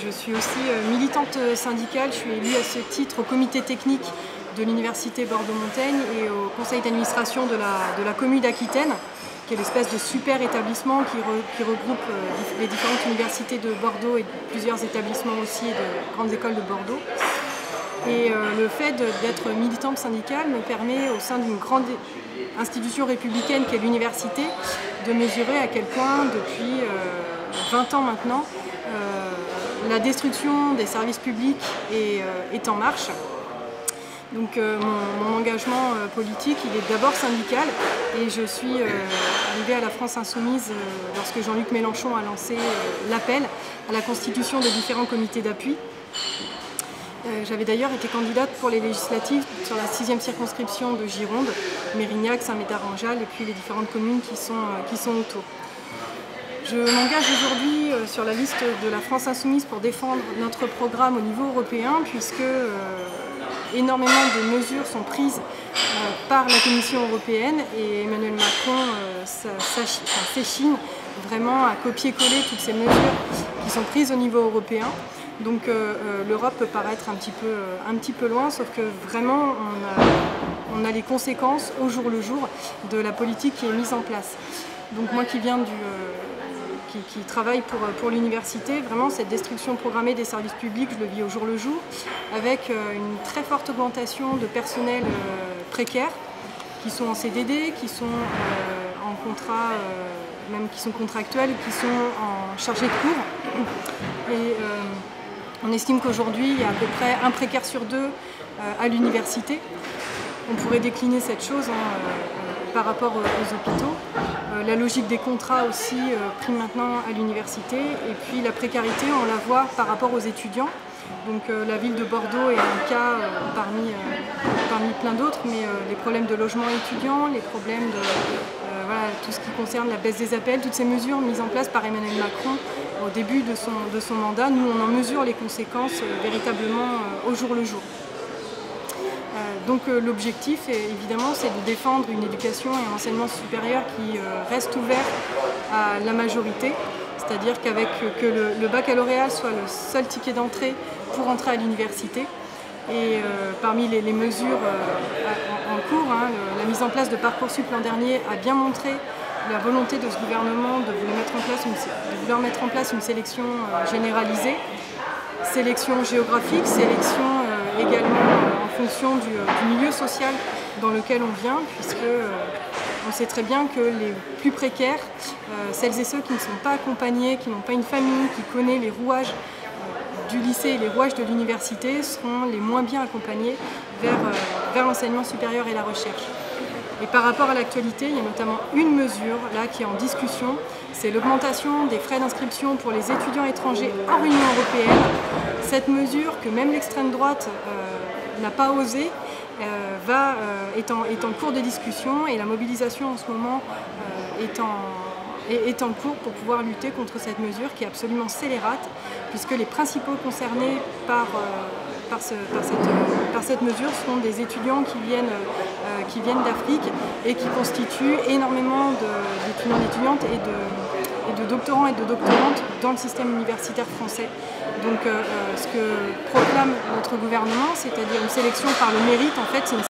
Je suis aussi militante syndicale, je suis élue à ce titre au comité technique de l'Université Bordeaux-Montaigne et au conseil d'administration de la commune d'Aquitaine, qui est l'espèce de super établissement qui regroupe les différentes universités de Bordeaux et plusieurs établissements aussi et de grandes écoles de Bordeaux. Et le fait d'être militante syndicale me permet, au sein d'une grande institution républicaine qu'est l'université, de mesurer à quel point, depuis 20 ans maintenant, la destruction des services publics est en marche. Donc mon engagement politique, il est d'abord syndical et je suis arrivée à la France Insoumise lorsque Jean-Luc Mélenchon a lancé l'appel à la constitution de différents comités d'appui. J'avais d'ailleurs été candidate pour les législatives sur la 6e circonscription de Gironde, Mérignac, Saint-Médard-en-Jalles et puis les différentes communes qui sont autour. Je m'engage aujourd'hui sur la liste de la France Insoumise pour défendre notre programme au niveau européen puisque énormément de mesures sont prises par la Commission européenne et Emmanuel Macron s'échine vraiment à copier-coller toutes ces mesures qui sont prises au niveau européen. Donc l'Europe peut paraître un petit peu loin, sauf que vraiment on a les conséquences au jour le jour de la politique qui est mise en place. Donc moi qui travaille pour l'université, vraiment cette destruction programmée des services publics, je le vis au jour le jour, avec une très forte augmentation de personnel précaire, qui sont en CDD, qui sont en contrat, même qui sont contractuels, qui sont en chargé de cours. Et on estime qu'aujourd'hui, il y a à peu près un précaire sur deux à l'université. On pourrait décliner cette chose par rapport aux hôpitaux. La logique des contrats aussi prime maintenant à l'université. Et puis la précarité, on la voit par rapport aux étudiants. Donc la ville de Bordeaux est un cas parmi plein d'autres, mais les problèmes de logement étudiant, les problèmes de voilà, tout ce qui concerne la baisse des appels, toutes ces mesures mises en place par Emmanuel Macron au début de son mandat, nous on en mesure les conséquences véritablement au jour le jour. Donc l'objectif, évidemment, c'est de défendre une éducation et un enseignement supérieur qui reste ouvert à la majorité, c'est-à-dire qu'avec que le baccalauréat soit le seul ticket d'entrée pour entrer à l'université. Et parmi les mesures en cours, la mise en place de Parcoursup l'an dernier a bien montré la volonté de ce gouvernement de vouloir mettre en place une sélection généralisée, sélection géographique, sélection également en fonction du milieu social dans lequel on vient, puisque on sait très bien que les plus précaires, celles et ceux qui ne sont pas accompagnés, qui n'ont pas une famille, qui connaît les rouages du lycée et les rouages de l'université, seront les moins bien accompagnés vers l'enseignement supérieur et la recherche. Et par rapport à l'actualité, il y a notamment une mesure là qui est en discussion, c'est l'augmentation des frais d'inscription pour les étudiants étrangers hors Union européenne. Cette mesure que même l'extrême droite n'a pas osé est en cours de discussion et la mobilisation en ce moment est en cours pour pouvoir lutter contre cette mesure qui est absolument scélérate, puisque les principaux concernés par cette mesure sont des étudiants qui viennent d'Afrique et qui constituent énormément d'étudiants et d'étudiantes et de doctorants et de doctorantes dans le système universitaire français. Donc ce que proclame notre gouvernement, c'est-à-dire une sélection par le mérite, en fait, c'est une